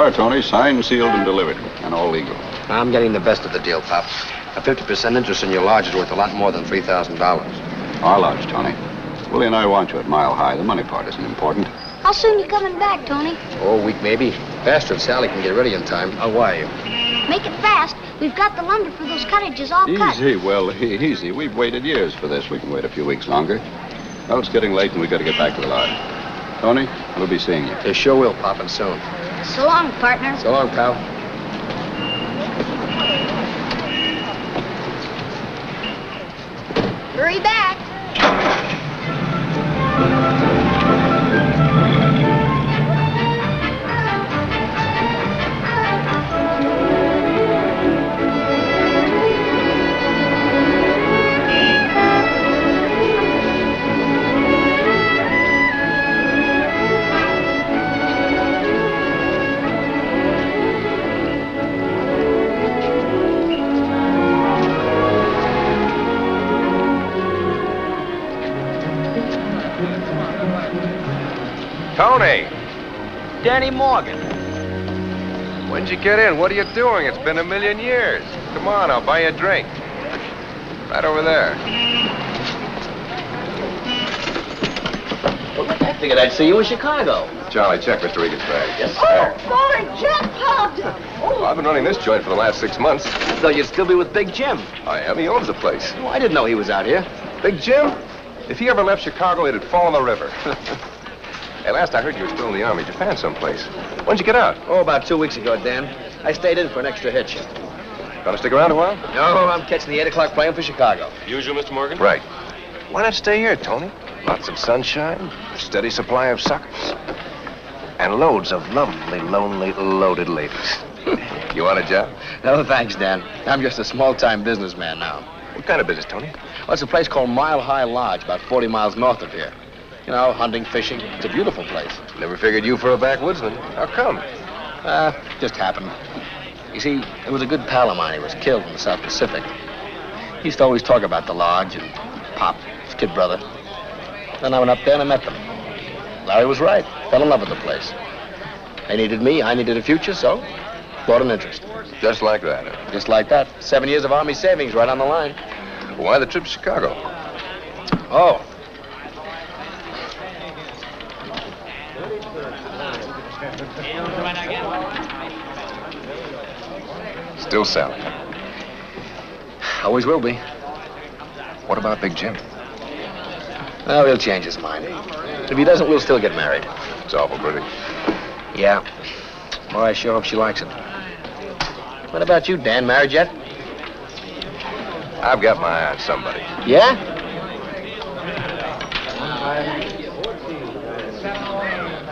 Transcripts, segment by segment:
are, Tony. Signed, sealed, and delivered. And all legal. I'm getting the best of the deal, Pop. A 50% interest in your lodge is worth a lot more than $3,000. Our lodge, Tony. Willie and I want you at Mile High. The money part isn't important. How soon you coming back, Tony? Oh, a week maybe. Faster if Sally can get ready in time. I'll wire you. Make it fast. We've got the lumber for those cottages all cut. Easy, well, easy. We've waited years for this. We can wait a few weeks longer. Well, it's getting late and we've got to get back to the lodge. Tony, we'll be seeing you. They sure will, Pop, and soon. So long, partner. So long, pal. Hurry back. Tony! Danny Morgan. When'd you get in? What are you doing? It's been a million years. Come on, I'll buy you a drink. Right over there. Well, I figured I'd see you in Chicago. Charlie, check Mr. Regan's bag. Yes, sir. Boy, jackpot! Well, I've been running this joint for the last 6 months. I thought you'd still be with Big Jim. I am. He owns the place. Oh, I didn't know he was out here. Big Jim? If he ever left Chicago, it'd fall in the river. Hey, last I heard you were still in the Army, Japan someplace. When'd you get out? Oh, about 2 weeks ago, Dan. I stayed in for an extra hitch. Gonna stick around a while? No, I'm catching the 8 o'clock plane for Chicago. Usual, Mr. Morgan? Right. Why not stay here, Tony? Lots of sunshine, a steady supply of suckers, and loads of lovely, lonely, loaded ladies. You want a job? No, thanks, Dan. I'm just a small-time businessman now. What kind of business, Tony? Well, it's a place called Mile High Lodge, about 40 miles north of here. You know, hunting, fishing. It's a beautiful place. Never figured you for a backwoodsman. How come? Just happened. You see, there was a good pal of mine. He was killed in the South Pacific. He used to always talk about the lodge and Pop, his kid brother. Then I went up there and I met them. Larry was right. Fell in love with the place. They needed me. I needed a future, so bought an interest. Just like that, huh? Just like that. 7 years of Army savings right on the line. Why the trip to Chicago? Oh. Still Sally. Always will be. What about Big Jim? Well, he'll change his mind. If he doesn't, we'll still get married. It's awful pretty. Yeah. Well, I sure hope she likes it. What about you, Dan? Married yet? I've got my eye on somebody. Yeah?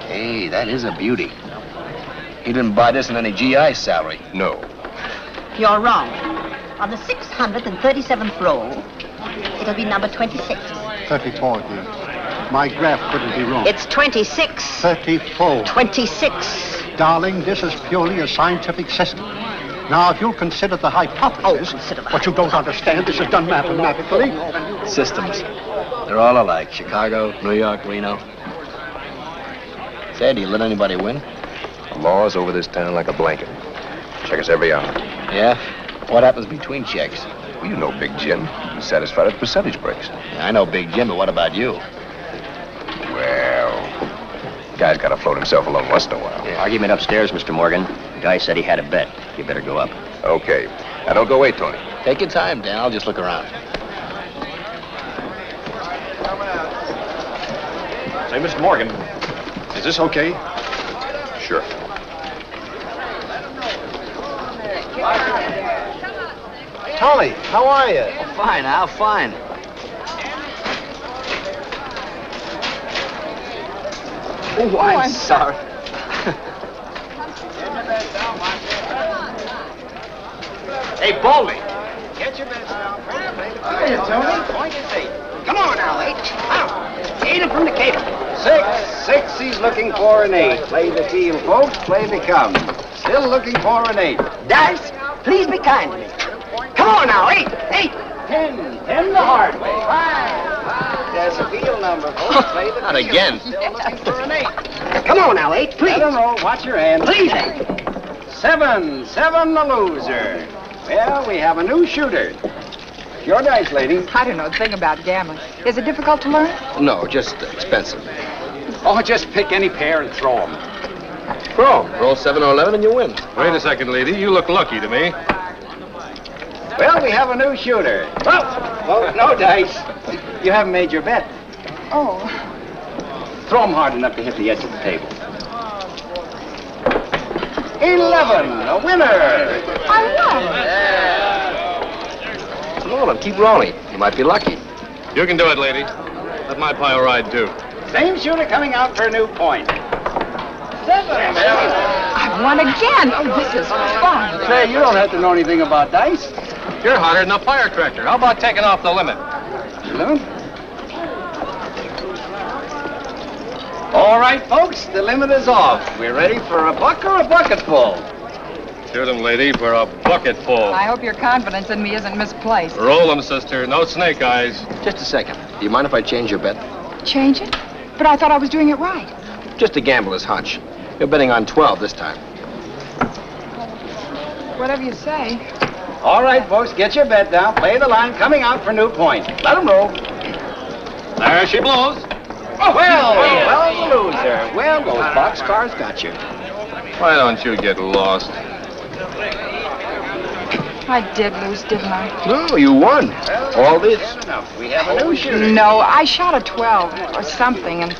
Hey, that is a beauty. He didn't buy this in any GI salary. No. You're wrong. On the 637th roll, it'll be number 26. 34, dear. My graph couldn't be wrong. It's 26. 34. 26. Darling, this is purely a scientific system. Now, if you'll consider the hypothesis, what you don't understand, this is done mathematically. Systems. They're all alike. Chicago, New York, Reno. Say, do you let anybody win? The law's over this town like a blanket. Check us every hour. Yeah? What happens between checks? Well, you know Big Jim. He's satisfied with percentage breaks. Yeah, I know Big Jim, but what about you? Well, guy's got to float himself alone once in a while. Yeah. Argument upstairs, Mr. Morgan. Guy said he had a bet. You better go up. Okay. Now, don't go away, Tony. Take your time, Dan. I'll just look around. Say, Mr. Morgan, is this okay? Sure. Tony, how are you? Oh, fine, Al, fine. Oh, I'm sorry. Hey, Baldy. Get your bets down. Hiya, Tony. Come on now, H. Out. 8 from the cape. 6. He's looking for an 8. Play the field, folks. Play they come. Still looking for an 8. Dice, please be kind to me. Come on now, 8. 10. 10 the hard way. 5. There's a field number, folks. Play the Not field. again. Still looking for an 8. Come on now, 8, please. Let 'em roll. Watch your hand. Please, 8. 7. 7 the loser. Well, we have a new shooter. Your dice, lady. I don't know a thing about gambling. Is it difficult to learn? No, just expensive. Oh, just pick any pair and throw them. Throw 'em. Roll 7 or 11 and you win. Wait a second, lady. You look lucky to me. Well, we have a new shooter. Oh, no dice. You haven't made your bet. Oh. Throw them hard enough to hit the edge of the table. 11, a winner. I won. Roll 'em. Keep rolling. You might be lucky. You can do it, lady. Let my pile ride, too. Same shooter coming out for a new point. 7. I won again. Oh, this is fun. Say, you don't have to know anything about dice. You're hotter than a firecracker. How about taking off the limit? No? All right, folks, the limit is off. We're ready for a buck or a bucketful. Shoot 'em, lady, for a bucketful. I hope your confidence in me isn't misplaced. Roll 'em, sister. No snake eyes. Just a second. Do you mind if I change your bet? Change it? But I thought I was doing it right. Just a gambler's hunch. You're betting on 12 this time. Whatever you say. All right, folks, get your bet down. Play the line coming out for new point. Let them roll. There she blows. Oh, well, the loser. Well, those boxcars got you. Why don't you get lost? I did lose, didn't I? No, you won. All this. We have a new shooter. No, I shot a 12 or something, and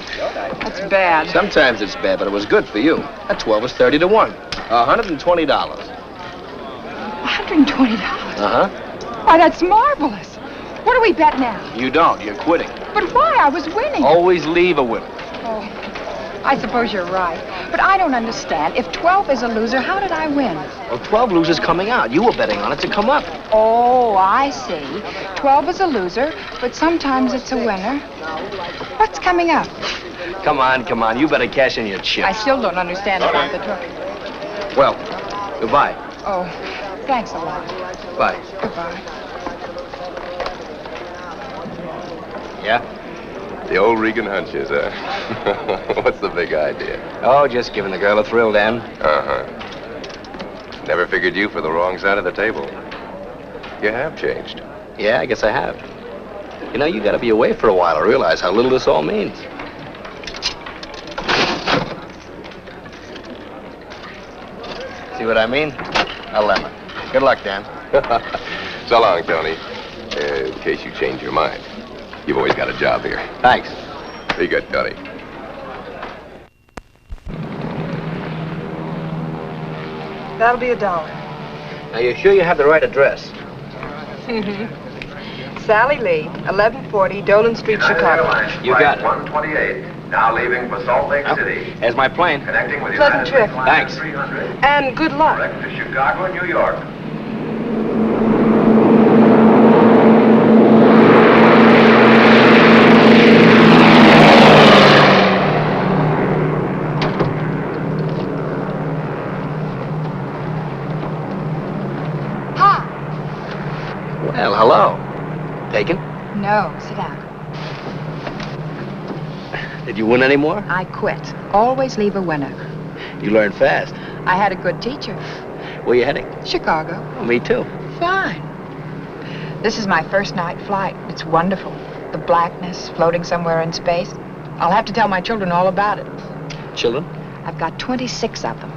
that's bad. Sometimes it's bad, but it was good for you. That 12 was 30 to 1. $120. $120? Uh-huh. Why, that's marvelous. What do we bet now? You don't. You're quitting. But why? I was winning. Always leave a winner. Oh, I suppose you're right. But I don't understand. If 12 is a loser, how did I win? Well, 12 losers coming out. You were betting on it to come up. Oh, I see. 12 is a loser, but sometimes it's a winner. What's coming up? Come on. You better cash in your chip. I still don't understand about the truck. Well, goodbye. Oh, thanks a lot. Bye. Goodbye. Yeah? The old Regan hunches, huh? What's the big idea? Oh, just giving the girl a thrill, Dan. Uh-huh. Never figured you for the wrong side of the table. You have changed. Yeah, I guess I have. You know, you gotta be away for a while to realize how little this all means. See what I mean? 11. Good luck, Dan. So long, Tony. In case you change your mind. You've always got a job here. Thanks. Be good, Tony. That'll be $1. Now, you sure you have the right address? Sally Lee, 1140 Dolan Street, Chicago. You got it. 128, now leaving for Salt Lake City. There's my plane. Connecting with Pleasant trip. Thanks. 300. And good luck. Direct to Chicago and New York. Well, hello. Taken? No, sit down. Did you win any more? I quit. Always leave a winner. You learned fast. I had a good teacher. Where you heading? Chicago. Oh, me too. Fine. This is my first night flight. It's wonderful. The blackness, floating somewhere in space. I'll have to tell my children all about it. Children? I've got 26 of them.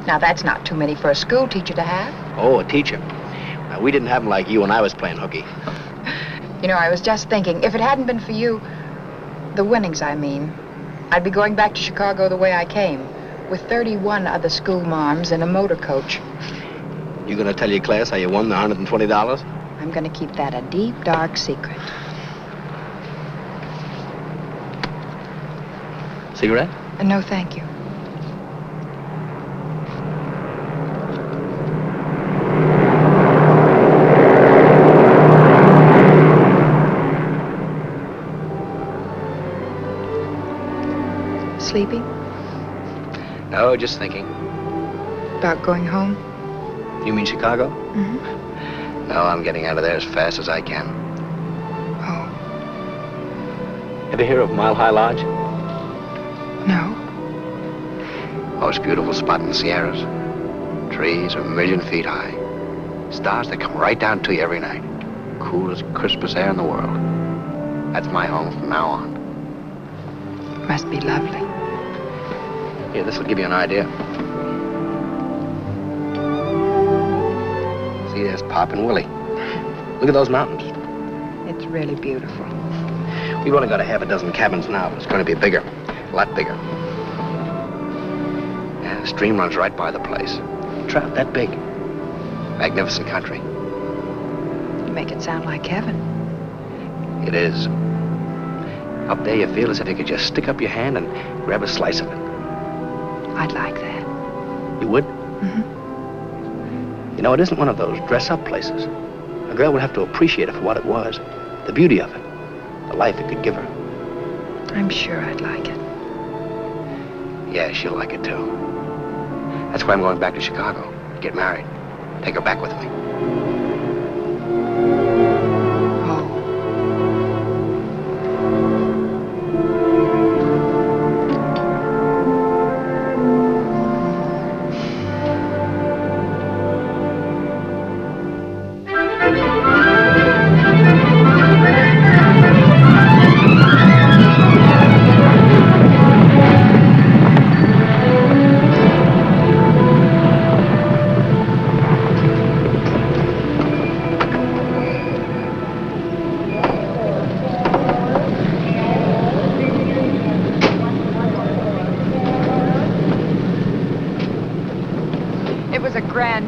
Now, that's not too many for a school teacher to have. Oh, a teacher. Now, we didn't have them like you when I was playing hooky. You know, I was just thinking, if it hadn't been for you, the winnings, I mean, I'd be going back to Chicago the way I came, with 31 other school marms and a motor coach. You gonna tell your class how you won the $120? I'm gonna keep that a deep, dark secret. Cigarette? No, thank you. Sleepy? No, just thinking. About going home? You mean Chicago? Mm-hmm. No, I'm getting out of there as fast as I can. Oh. Ever hear of Mile High Lodge? No. Most beautiful spot in the Sierras. Trees a million feet high. Stars that come right down to you every night. Coolest, crispest air in the world. That's my home from now on. Must be lovely. Here, this will give you an idea. See, there's Pop and Willie. Look at those mountains. It's really beautiful. We've only got a half a dozen cabins now, but it's going to be bigger. A lot bigger. And the stream runs right by the place. Trout that big. Magnificent country. You make it sound like heaven. It is. Up there, you feel as if you could just stick up your hand and grab a slice of it. I'd like that. You would? Mm-hmm. You know, it isn't one of those dress-up places. A girl would have to appreciate it for what it was. The beauty of it. The life it could give her. I'm sure I'd like it. Yeah, she'll like it, too. That's why I'm going back to Chicago. Get married. Take her back with me.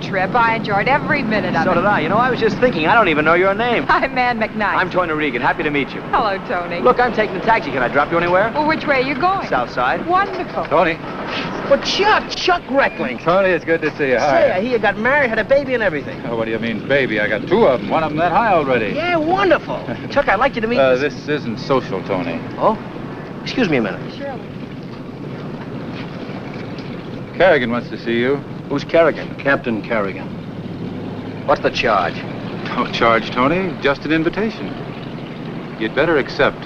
Trip. I enjoyed every minute of it. So did I. You know, I was just thinking, I don't even know your name. I'm Ann McKnight. I'm Tony Regan. Happy to meet you. Hello, Tony. Look, I'm taking a taxi. Can I drop you anywhere? Well, which way are you going? South side. Wonderful. Tony. Well, Chuck Reckling. Tony, it's good to see you. Hi. Say, I hear you got married, had a baby and everything. Oh, what do you mean, baby? I got two of them. One of them that high already. Yeah, wonderful. Chuck, I'd like you to meet this isn't social, Tony. Oh? Excuse me a minute. Surely. Kerrigan wants to see you. Who's Kerrigan? Captain Kerrigan. What's the charge? No charge, Tony. Just an invitation. You'd better accept.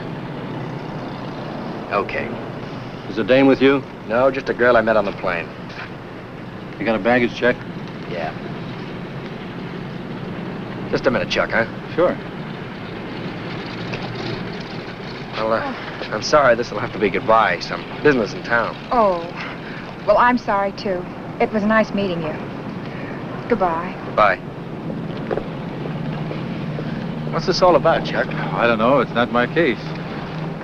Okay. Is the dame with you? No, just a girl I met on the plane. You got a baggage check? Yeah. Just a minute, Chuck, huh? Sure. Well, I'm sorry. This will have to be goodbye. Some business in town. Oh, well, I'm sorry, too. It was nice meeting you. Goodbye. Goodbye. What's this all about, Chuck? I don't know. It's not my case.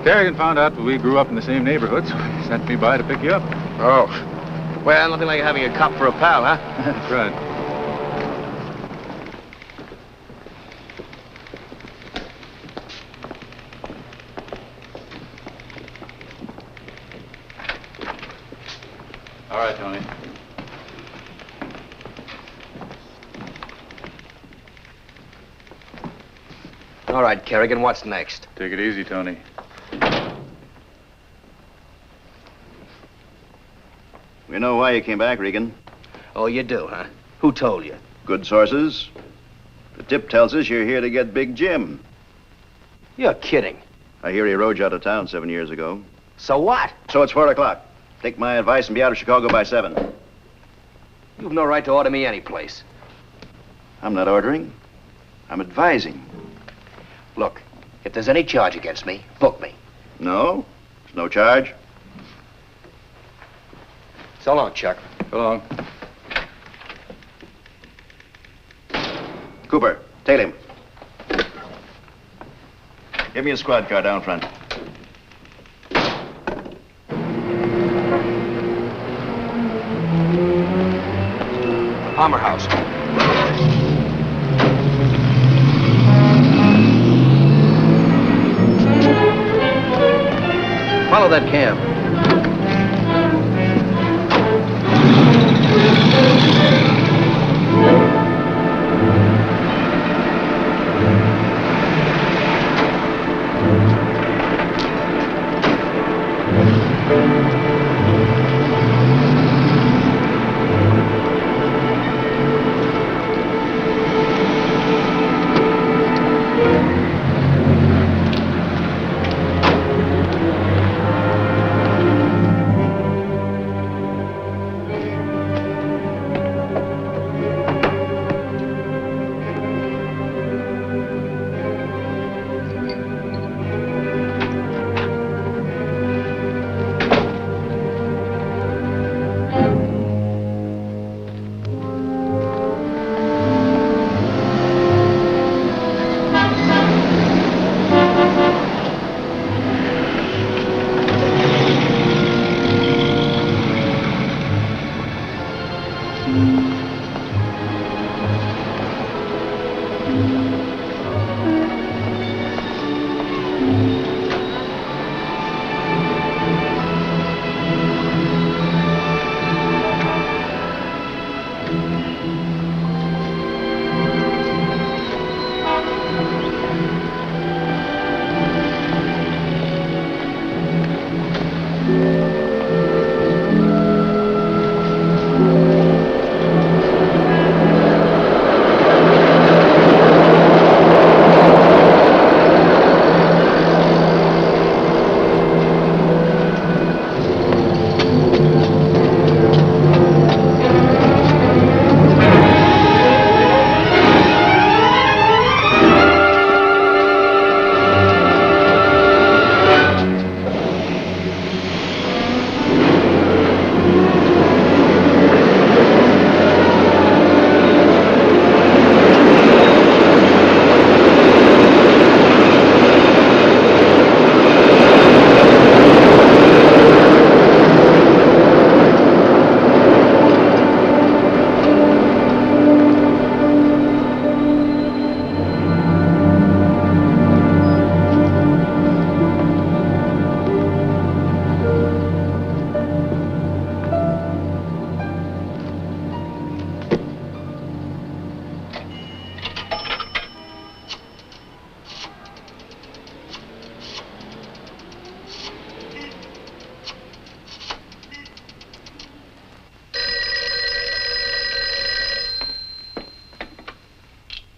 Kerrigan found out that we grew up in the same neighborhood, so he sent me by to pick you up. Oh. Well, nothing like having a cop for a pal, huh? That's right. All right, Tony. All right, Kerrigan, what's next? Take it easy, Tony. We know why you came back, Regan. Oh, you do, huh? Who told you? Good sources. The tip tells us you're here to get Big Jim. You're kidding. I hear he rode you out of town 7 years ago. So what? So it's 4 o'clock. Take my advice and be out of Chicago by 7. You've no right to order me any place. I'm not ordering. I'm advising. Look, if there's any charge against me, book me. No, there's no charge. So long, Chuck. So long. Cooper, tail him. Give me a squad car down front. Palmer House. Follow that cab.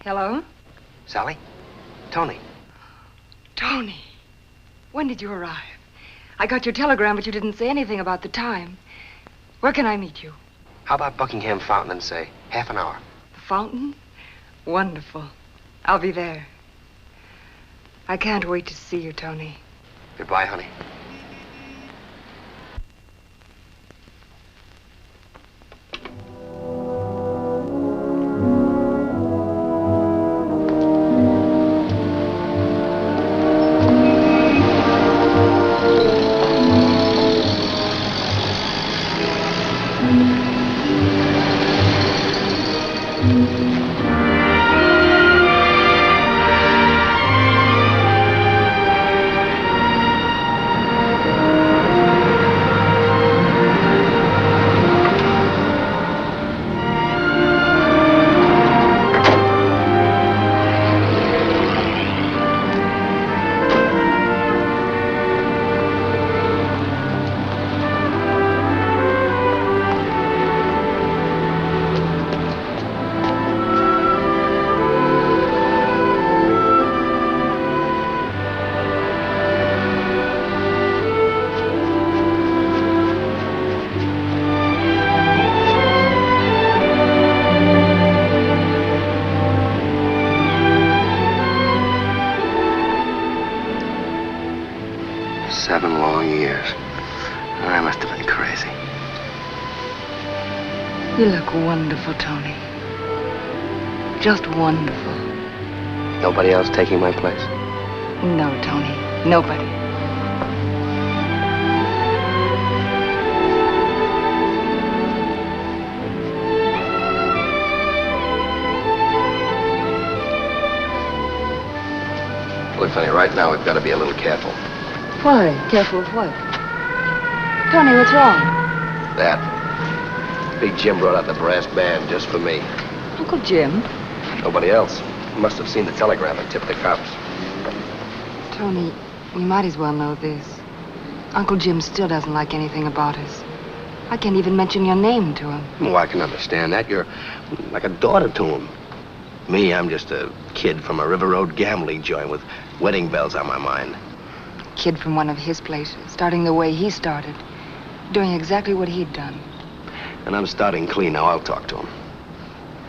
Hello? Sally? Tony. Tony, when did you arrive? I got your telegram, but you didn't say anything about the time. Where can I meet you? How about Buckingham Fountain and say half an hour? The fountain? Wonderful. I'll be there. I can't wait to see you, Tony. Goodbye, honey. You look wonderful, Tony. Just wonderful. Nobody else taking my place? No, Tony. Nobody. Look, honey, right now we've got to be a little careful. Why? Careful of what? Tony, what's wrong? That. Big Jim brought out the brass band just for me. Uncle Jim? Nobody else. He must have seen the telegram and tipped the cops. Tony, we might as well know this. Uncle Jim still doesn't like anything about us. I can't even mention your name to him. Oh, I can understand that. You're like a daughter to him. Me, I'm just a kid from a River Road gambling joint with wedding bells on my mind. Kid from one of his places, starting the way he started. Doing exactly what he'd done. And I'm starting clean now. I'll talk to him.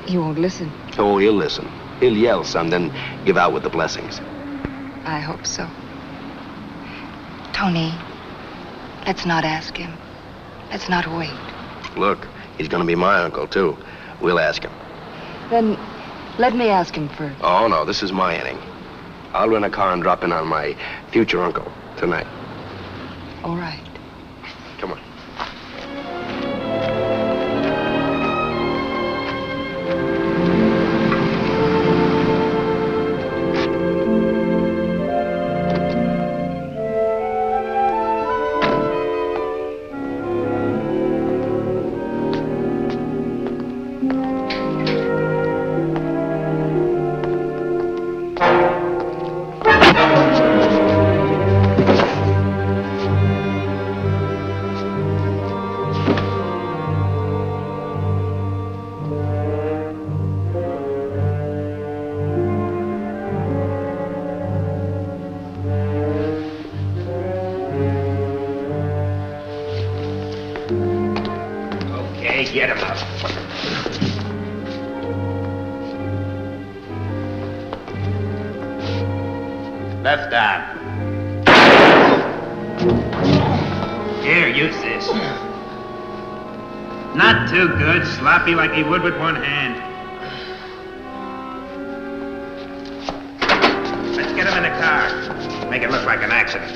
He won't listen. Oh, he'll listen. He'll yell some, then give out with the blessings. I hope so. Tony, let's not ask him. Let's not wait. Look, he's gonna be my uncle, too. We'll ask him. Then let me ask him first. Oh, no, this is my inning. I'll rent a car and drop in on my future uncle tonight. All right. Come on. Get him up. Left arm. Here, use this. Not too good. Sloppy like he would with one hand. Let's get him in the car. Make it look like an accident.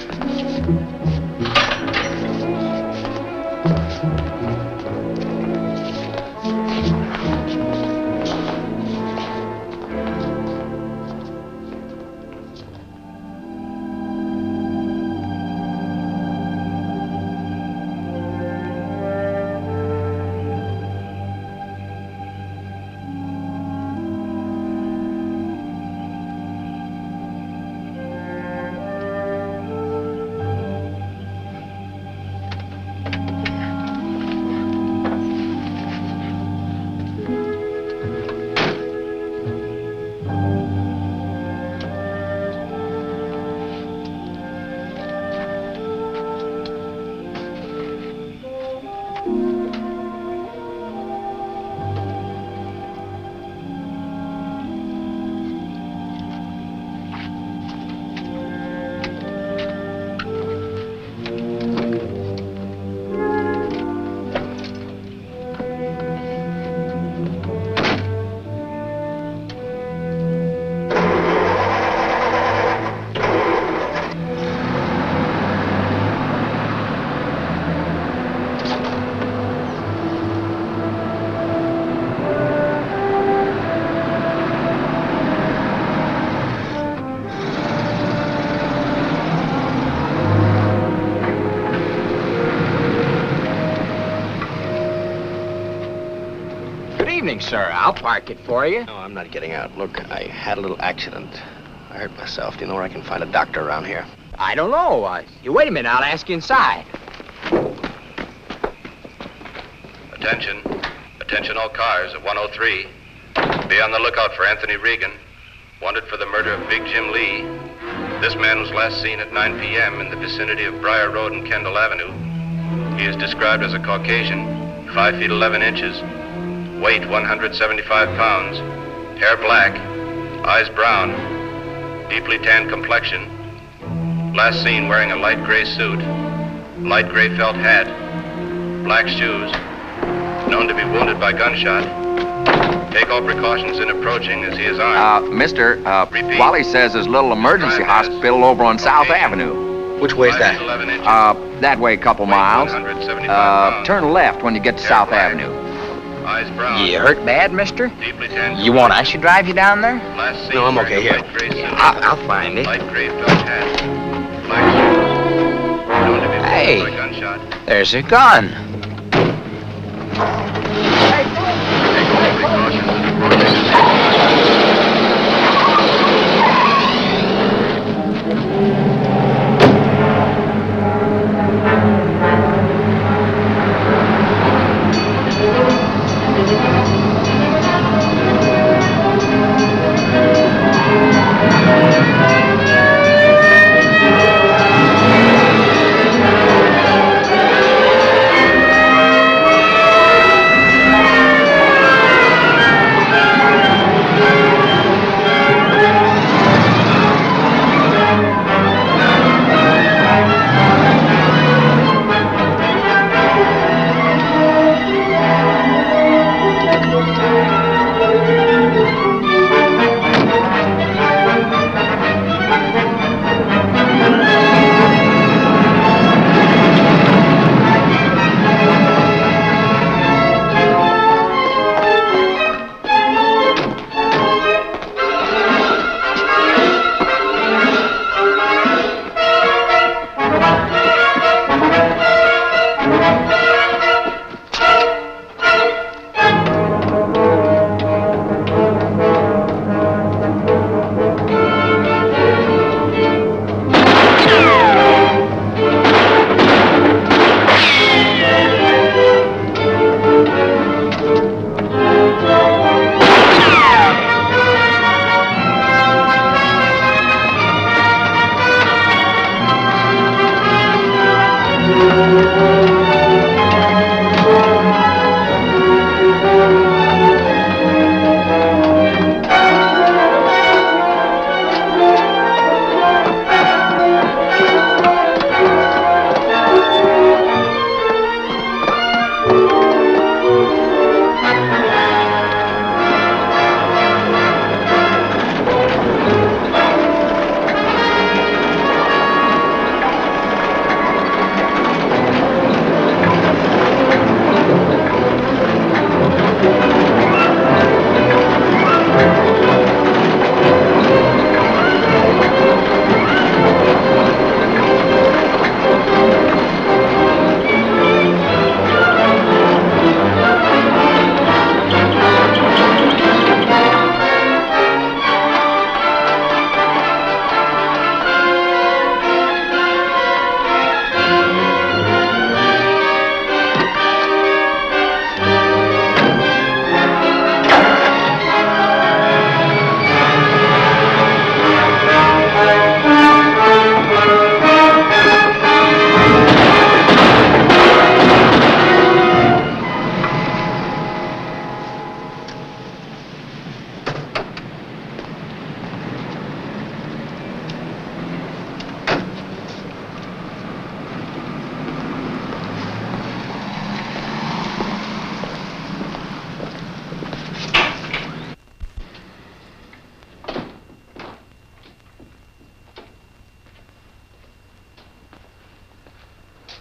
Sir, I'll park it for you. No, I'm not getting out. Look, I had a little accident. I hurt myself. Do you know where I can find a doctor around here? I don't know. You wait a minute. I'll ask you inside. Attention. Attention all cars at 103. Be on the lookout for Anthony Regan, wanted for the murder of Big Jim Lee. This man was last seen at 9 p.m. in the vicinity of Briar Road and Kendall Avenue. He is described as a Caucasian, 5 feet 11 inches. Weight 175 pounds, hair black, eyes brown, deeply tanned complexion. Last seen wearing a light gray suit, light gray felt hat, black shoes, known to be wounded by gunshot. Take all precautions in approaching as he is armed. Mister, Wally says there's a little emergency hospital over on South Avenue. Which way's that? That way a couple miles. Turn left when you get to South Avenue. Eyes brown. You hurt bad, mister? Deeply tanned. You want I should drive you down there? Last seen No, I'm okay wearing a here. light gray suit, I'll find it. light gray felt hat, black shoes, known to be wounded by gunshot. There's a gun. Take all precautions in approaching.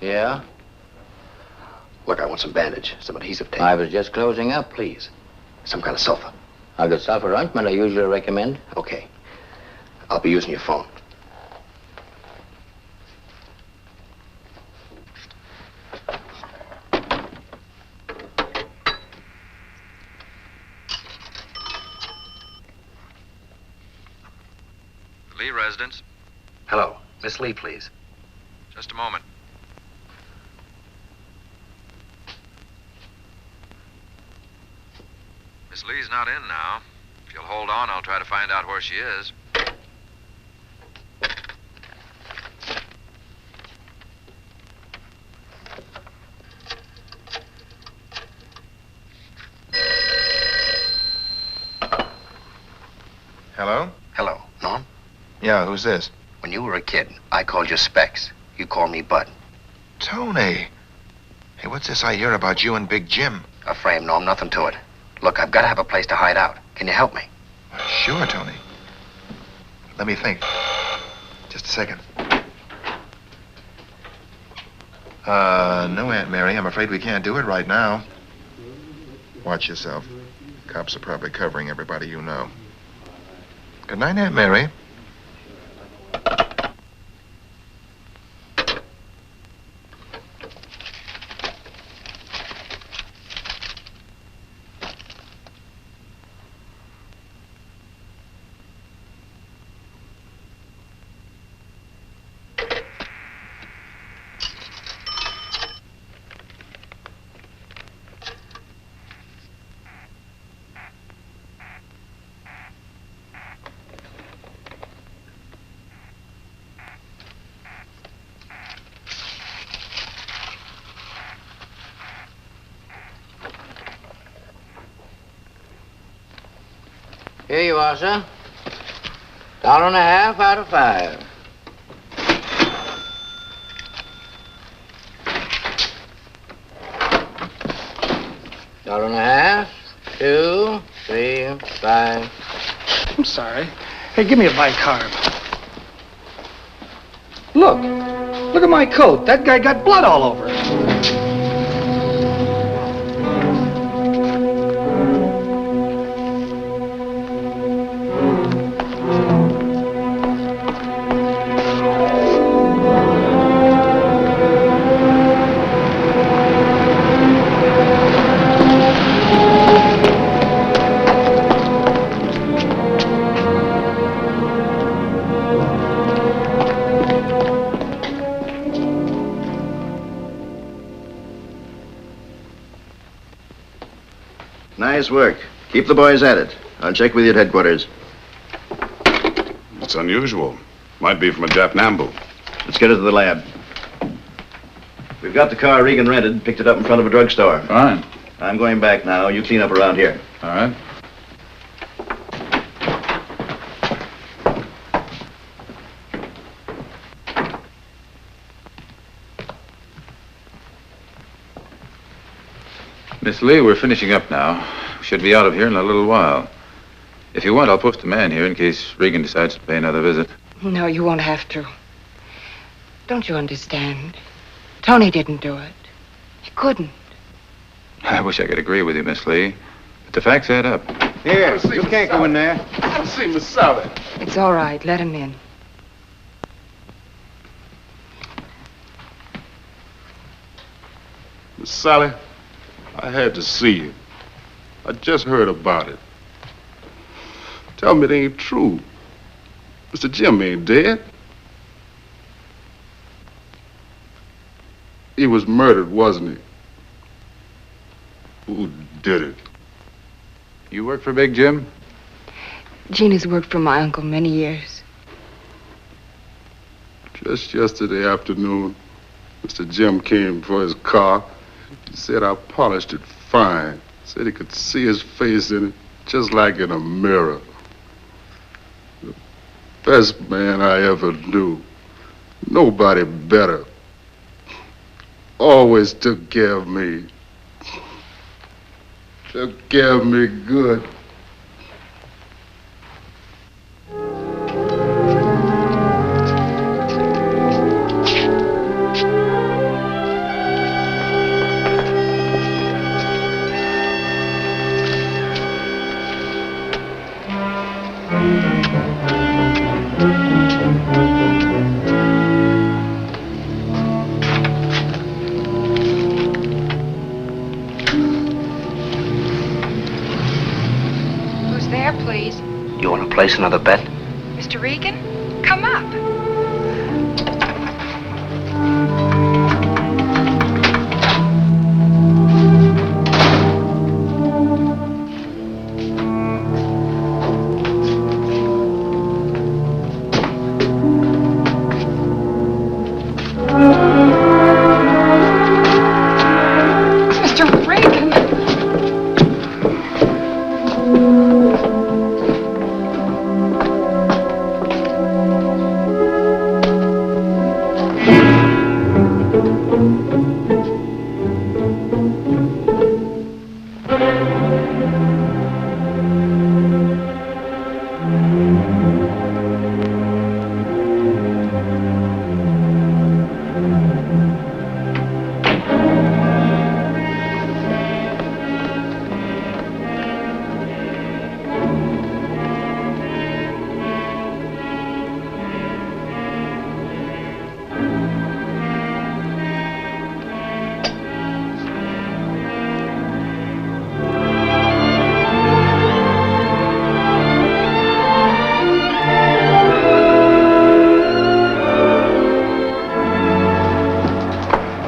Yeah? Look, I want some bandage, some adhesive tape. I was just closing up, please. Some kind of sulfur. A good sulfur ointment I usually recommend. Okay. I'll be using your phone. Lee residence. Hello. Miss Lee, please. Just a moment. Miss Lee's not in now. If you'll hold on, I'll try to find out where she is. Hello? Hello. Norm? Yeah, who's this? When you were a kid, I called you Specs. You called me Bud. Tony. Hey, what's this I hear about you and Big Jim? A frame, Norm. Nothing to it. Look, I've got to have a place to hide out. Can you help me? Sure, Tony. Let me think. Just a second. No, Aunt Mary. I'm afraid we can't do it right now. Watch yourself. Cops are probably covering everybody you know. Good night, Aunt Mary. Here you are, sir. $1.50 out of 5. $1.50, 2, 3, 5. I'm sorry. Hey, give me a bicarb. Look at my coat. That guy got blood all over it. Nice work. Keep the boys at it. I'll check with you at headquarters. It's unusual. Might be from a Jap Nambu. Let's get it to the lab. We've got the car Regan rented, picked it up in front of a drugstore. Fine. I'm going back now. You clean up around here. All right. Miss Lee, we're finishing up now. We should be out of here in a little while. If you want, I'll post a man here in case Regan decides to pay another visit. No, you won't have to. Don't you understand? Tony didn't do it. He couldn't. I wish I could agree with you, Miss Lee, but the facts add up. Here, you can't go in there. I'll see Miss Sally. It's all right. Let him in. Miss Sally, I had to see you. I just heard about it. Tell me it ain't true. Mr. Jim ain't dead. He was murdered, wasn't he? Who did it? You work for Big Jim? Gene has worked for my uncle many years. Just yesterday afternoon, Mr. Jim came for his car. He said I polished it fine. Said he could see his face in it, just like in a mirror. The best man I ever knew. Nobody better. Always took care of me. Took care of me good. Who's there, please? You want to place another bet? Mr. Regan? Come up. Mr. Regan!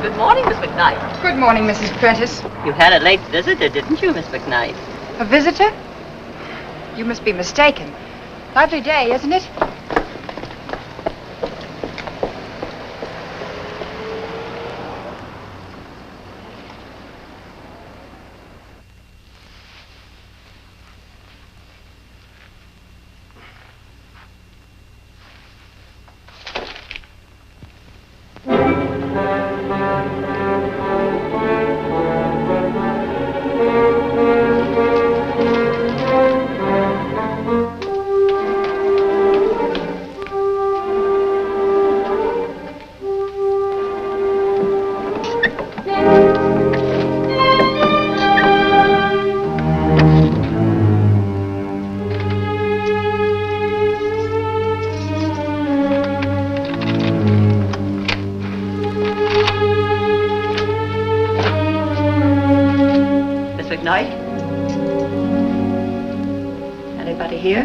Good morning, Miss McKnight. Good morning, Mrs. Prentice. You had a late visitor, didn't you, Miss McKnight? A visitor? You must be mistaken. Lovely day, isn't it? Miss McKnight? Anybody here?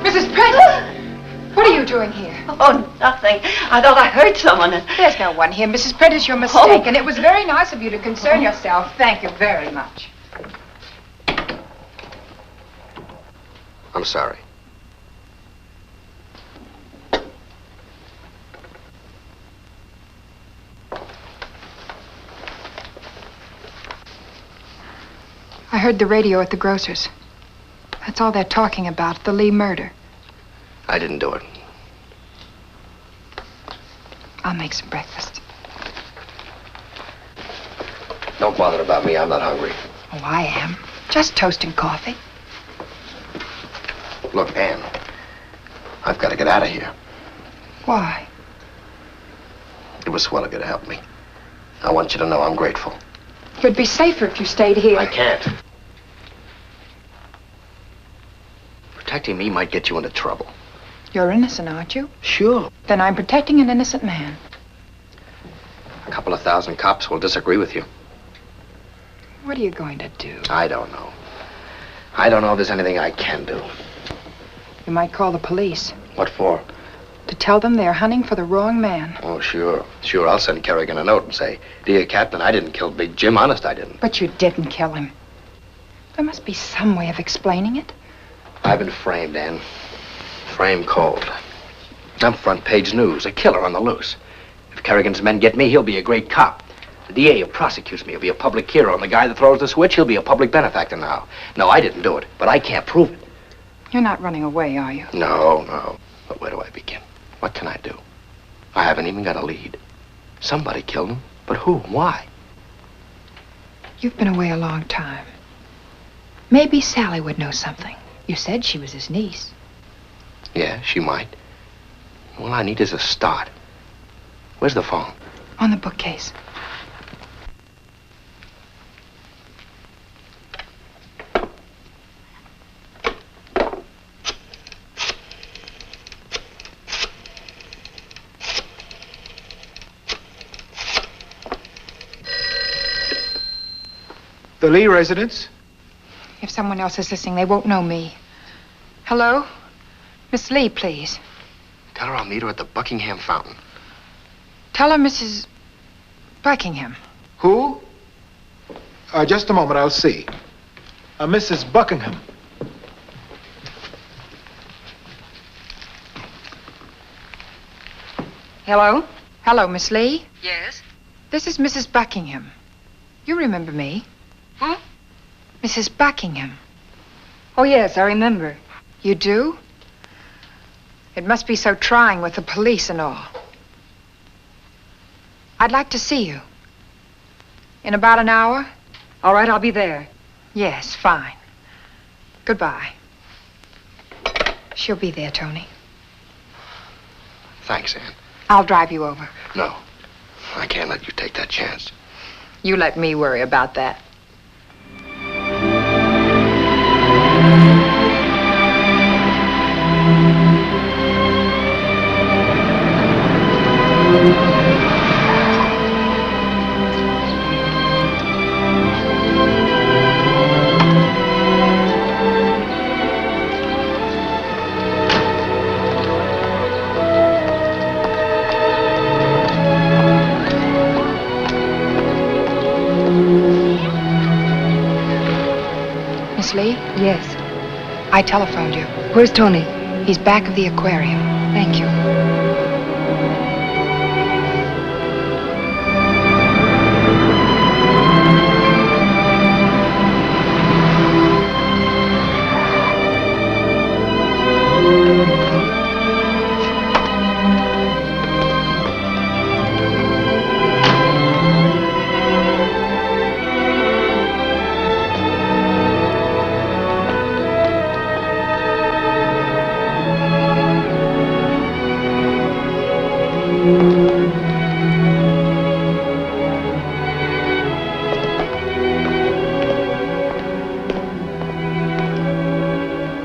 Mrs. Prentice! What are you doing here? Oh, nothing. I thought I heard someone. There's no one here, Mrs. Prentice. You're mistaken. It was very nice of you to concern yourself. Thank you very much. I'm sorry. I heard the radio at the grocer's. That's all they're talking about, the Lee murder. I didn't do it. I'll make some breakfast. Don't bother about me. I'm not hungry. Oh, I am. Just toast and coffee. Look, Ann, I've got to get out of here. Why? It was swell of you to help me. I want you to know I'm grateful. You'd be safer if you stayed here. I can't. Protecting me might get you into trouble. You're innocent, aren't you? Sure. Then I'm protecting an innocent man. A couple of thousand cops will disagree with you. What are you going to do? I don't know. I don't know if there's anything I can do. You might call the police. What for? To tell them they're hunting for the wrong man. Oh, sure. Sure, I'll send Kerrigan a note and say, "Dear Captain, I didn't kill Big Jim. Honest, I didn't." But you didn't kill him. There must be some way of explaining it. I've been framed, Ann. Framed cold. I'm front page news, a killer on the loose. If Kerrigan's men get me, he'll be a great cop. The DA who prosecutes me will be a public hero, and the guy that throws the switch, he'll be a public benefactor now. No, I didn't do it, but I can't prove it. You're not running away, are you? No, no. But where do I begin? What can I do? I haven't even got a lead. Somebody killed him, but who? Why? You've been away a long time. Maybe Sally would know something. You said she was his niece. Yeah, she might. All I need is a start. Where's the phone? On the bookcase. The Lee residence? If someone else is listening, they won't know me. Hello? Miss Lee, please. Tell her I'll meet her at the Buckingham Fountain. Tell her Mrs. Buckingham. Who? Just a moment, I'll see. Mrs. Buckingham. Hello? Hello, Miss Lee. Yes? This is Mrs. Buckingham. You remember me. Who? Mrs. Buckingham. Oh, yes, I remember. You do? It must be so trying with the police and all. I'd like to see you. In about an hour? All right, I'll be there. Yes, fine. Goodbye. She'll be there, Tony. Thanks, Ann. I'll drive you over. No, I can't let you take that chance. You let me worry about that. Miss Lee? Yes. I telephoned you. Where's Tony? He's back of the aquarium. Thank you.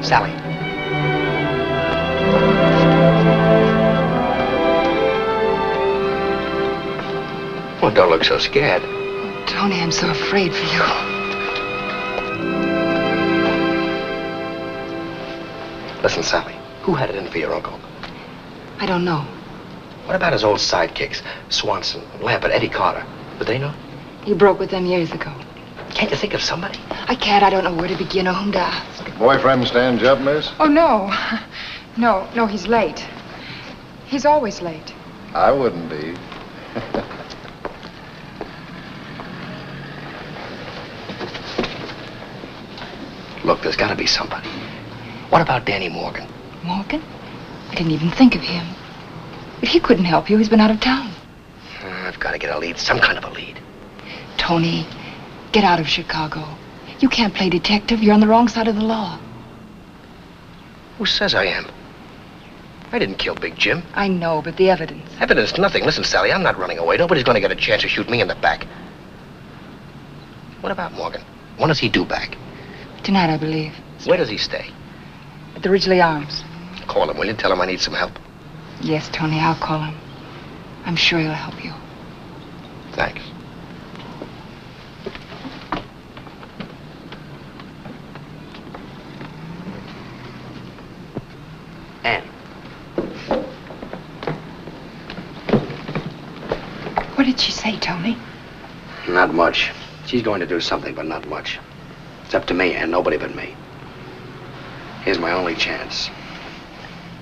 Sally. Well, don't look so scared. Tony, I'm so afraid for you. Listen, Sally, who had it in for your uncle? I don't know. What about his old sidekicks? Swanson, Lambert, Eddie Carter. Would they know? He broke with them years ago. Can't you think of somebody? I can't. I don't know where to begin or whom to ask. Boyfriend stand you up, miss? Oh, no. No, he's late. He's always late. I wouldn't be. Look, there's got to be somebody. What about Danny Morgan? Morgan? I didn't even think of him. But he couldn't help you. He's been out of town. I've got to get a lead, some kind of a lead. Tony, get out of Chicago. You can't play detective. You're on the wrong side of the law. Who says I am? I didn't kill Big Jim. I know, but the evidence. Evidence, nothing. Listen, Sally, I'm not running away. Nobody's going to get a chance to shoot me in the back. What about Morgan? When does he due back? Tonight, I believe. Where does he stay? At the Ridgely Arms. Call him, will you? Tell him I need some help. Yes, Tony, I'll call him. I'm sure he'll help you. Thanks. Ann. What did she say, Tony? Not much. She's going to do something, but not much. It's up to me and nobody but me. Here's my only chance.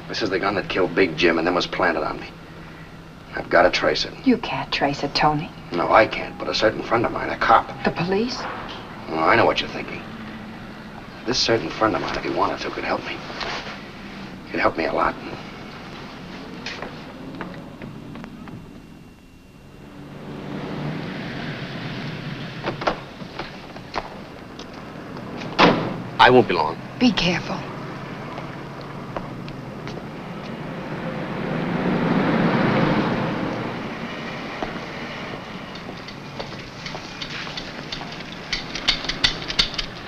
This is the gun that killed Big Jim and then was planted on me. I've got to trace it. You can't trace it, Tony. No, I can't, but a certain friend of mine, a cop. The police? Well, I know what you're thinking. This certain friend of mine, if he wanted to, could help me. He'd help me a lot. I won't be long. Be careful.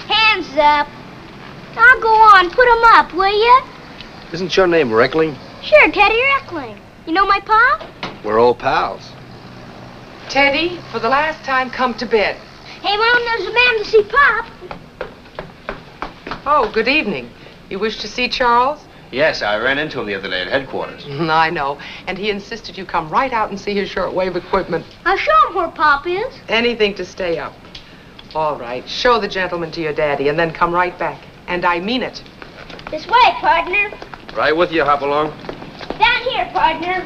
Hands up. Now go on, put 'em up, will you? Isn't your name Reckling? Sure, Teddy Reckling. You know my pa? We're old pals. Teddy, for the last time, come to bed. Hey, Mom, there's a man to see Pop. Oh, good evening. You wish to see Charles? Yes, I ran into him the other day at headquarters. I know. And he insisted you come right out and see his shortwave equipment. I'll show him where Pop is. Anything to stay up. All right, show the gentleman to your daddy and then come right back. And I mean it. This way, partner. Right with you, Hopalong. Down here, partner.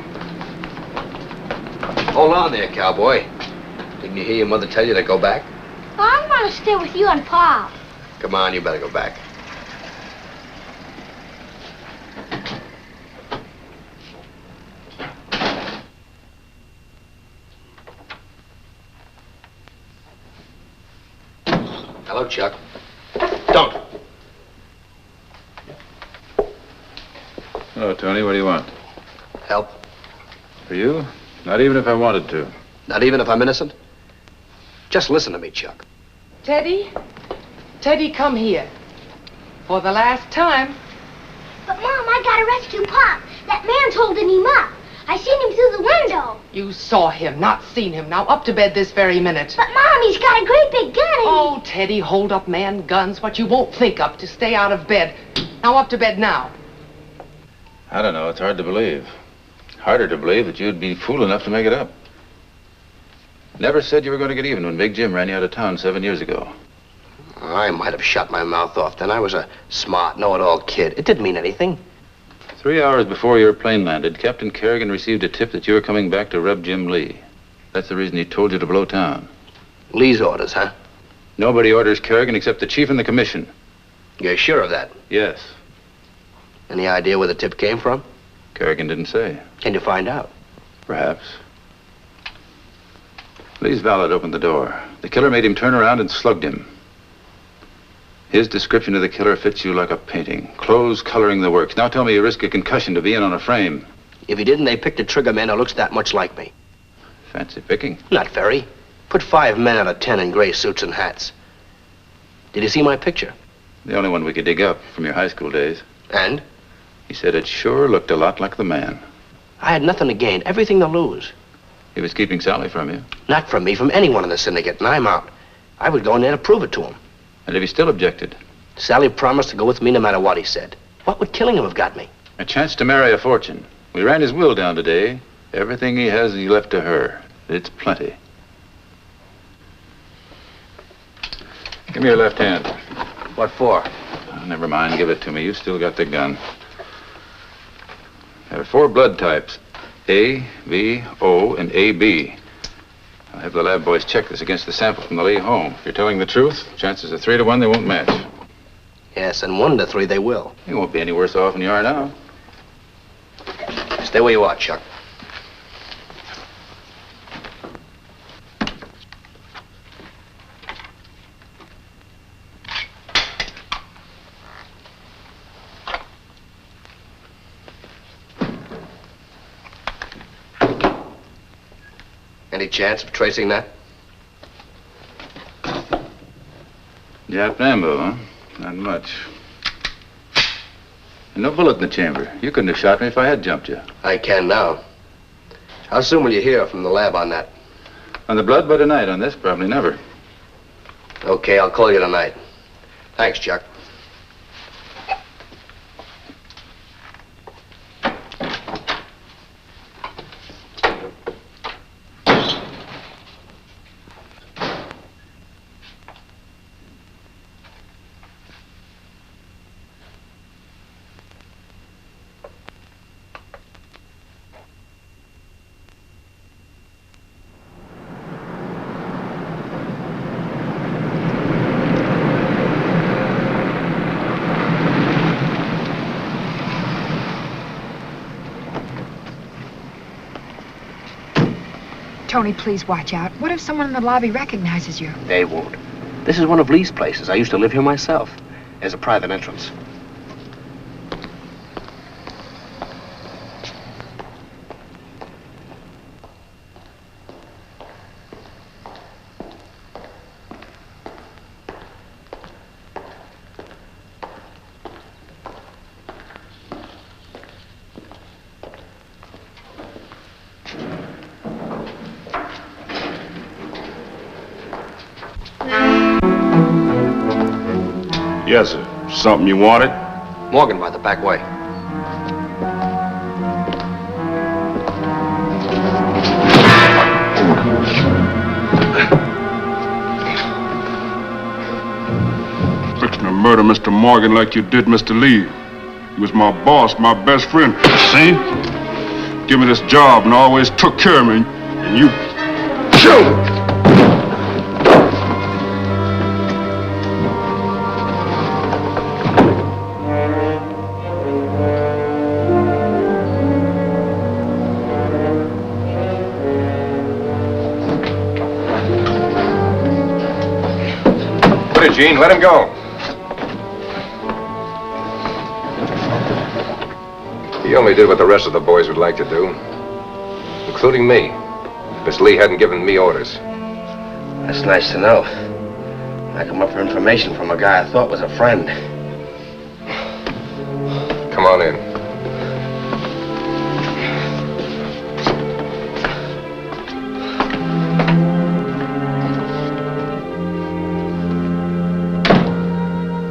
Hold on there, cowboy. Didn't you hear your mother tell you to go back? Well, I'm going to stay with you and Pop. Come on, you better go back. Hello, Chuck. Don't. Hello, Tony. What do you want? Help. For you? Not even if I wanted to. Not even if I'm innocent? Just listen to me, Chuck. Teddy? Teddy, come here. For the last time. But, Mom, I gotta rescue Pop. That man's holding him up. I seen him through the window. You saw him, not seen him. Now up to bed this very minute. But, Mom, he's got a great big gun. Oh, Teddy, hold up, man. Guns, what you won't think of to stay out of bed. Now up to bed now. I don't know. It's hard to believe. Harder to believe that you'd be fool enough to make it up. Never said you were going to get even when Big Jim ran you out of town 7 years ago. I might have shut my mouth off then. I was a smart, know-it-all kid. It didn't mean anything. 3 hours before your plane landed, Captain Kerrigan received a tip that you were coming back to Reb Jim Lee. That's the reason he told you to blow town. Lee's orders, huh? Nobody orders Kerrigan except the chief and the commission. You're sure of that? Yes. Any idea where the tip came from? Kerrigan didn't say. Can you find out? Perhaps. Lee's valet opened the door. The killer made him turn around and slugged him. His description of the killer fits you like a painting. Clothes coloring the works. Now tell me you risk a concussion to be in on a frame. If he didn't, they picked a trigger man who looks that much like me. Fancy picking. Not very. Put 5 men out of 10 in gray suits and hats. Did you see my picture? The only one we could dig up from your high school days. And? He said it sure looked a lot like the man. I had nothing to gain, everything to lose. He was keeping Sally from you. Not from me, from anyone in the syndicate, and I'm out. I would go in there to prove it to him. And if he still objected? Sally promised to go with me no matter what he said. What would killing him have got me? A chance to marry a fortune. We ran his will down today. Everything he has, he left to her. It's plenty. Give me your left hand. What for? Oh, never mind. Give it to me. You still got the gun. There are 4 blood types. A, B, O, and AB. I'll have the lab boys check this against the sample from the Lee home. If you're telling the truth, chances are 3 to 1 they won't match. Yes, and 1 to 3 they will. You won't be any worse off than you are now. Stay where you are, Chuck. Any chance of tracing that? Jap ammo, huh? Not much. And no bullet in the chamber. You couldn't have shot me if I had jumped you. I can now. How soon will you hear from the lab on that? On the blood by tonight. On this, probably never. Okay, I'll call you tonight. Thanks, Chuck. Tony, please watch out. What if someone in the lobby recognizes you? They won't. This is one of Lee's places. I used to live here myself. There's a private entrance. Yes, sir. Something you wanted? Morgan by the back way. Fixing to murder Mr. Morgan like you did Mr. Lee. He was my boss, my best friend. See? Give me this job and always took care of me. And you... Shoot! Gene, let him go. He only did what the rest of the boys would like to do, including me. Miss Lee hadn't given me orders. That's nice to know. I come up for information from a guy I thought was a friend. Come on in.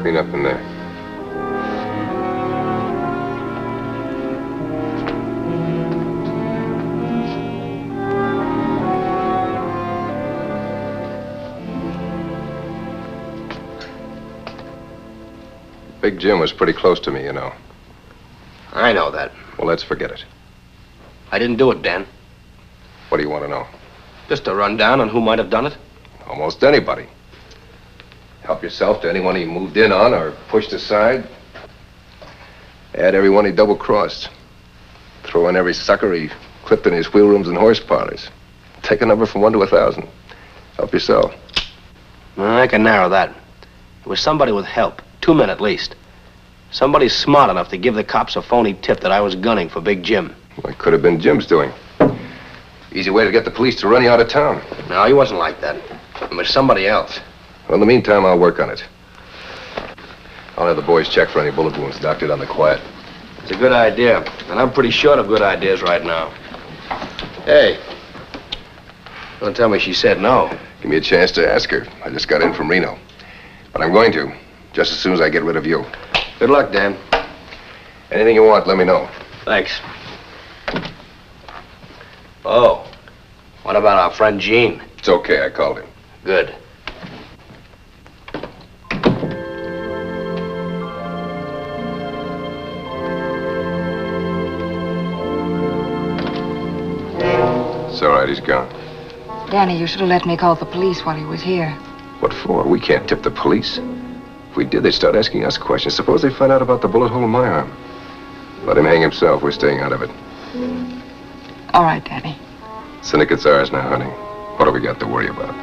Clean up in there. Big Jim was pretty close to me, you know. I know that. Well, let's forget it. I didn't do it, Dan. What do you want to know? Just a rundown on who might have done it. Almost anybody. Help yourself to anyone he moved in on or pushed aside. Add everyone he double-crossed. Throw in every sucker he clipped in his wheel rooms and horse parlors. Take a number from 1 to 1,000. Help yourself. I can narrow that. It was somebody with help. 2 men at least. Somebody smart enough to give the cops a phony tip that I was gunning for Big Jim. Well, it could have been Jim's doing. Easy way to get the police to run you out of town. No, he wasn't like that. It was somebody else. Well, in the meantime, I'll work on it. I'll have the boys check for any bullet wounds doctored on the quiet. It's a good idea, and I'm pretty short of good ideas right now. Hey, don't tell me she said no. Give me a chance to ask her. I just got in from Reno. But I'm going to, just as soon as I get rid of you. Good luck, Dan. Anything you want, let me know. Thanks. Oh, what about our friend Gene? It's okay, I called him. Good. It's all right, he's gone. Danny, you should have let me call the police while he was here. What for? We can't tip the police. If we did, they'd start asking us questions. Suppose they find out about the bullet hole in my arm. Let him hang himself. We're staying out of it. All right, Danny. Syndicate's ours now, honey. What do we got to worry about?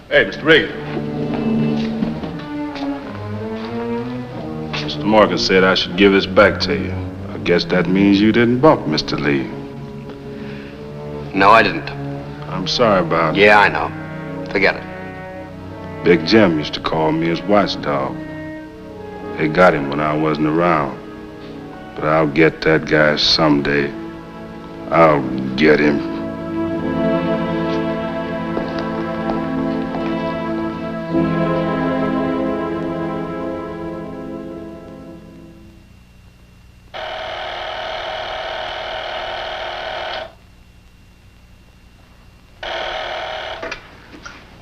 Hey, Mr. Regan. Mr. Morgan said I should give this back to you. I guess that means you didn't bump Mr. Lee. No, I didn't. I'm sorry about it. Yeah, I know. Forget it. Big Jim used to call me his watchdog. They got him when I wasn't around. But I'll get that guy someday. I'll get him.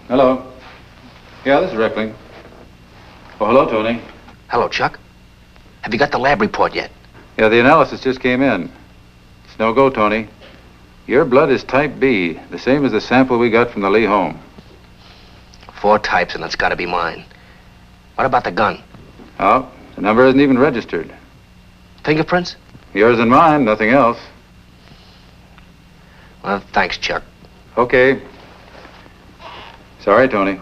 Hello. Yeah, this is Reckling. Oh, hello, Tony. Hello, Chuck. Have you got the lab report yet? Yeah, the analysis just came in. It's no go, Tony. Your blood is type B, the same as the sample we got from the Lee home. 4 types, and it's got to be mine. What about the gun? Oh, the number isn't even registered. Fingerprints? Yours and mine, nothing else. Well, thanks, Chuck. Okay. Sorry, Tony.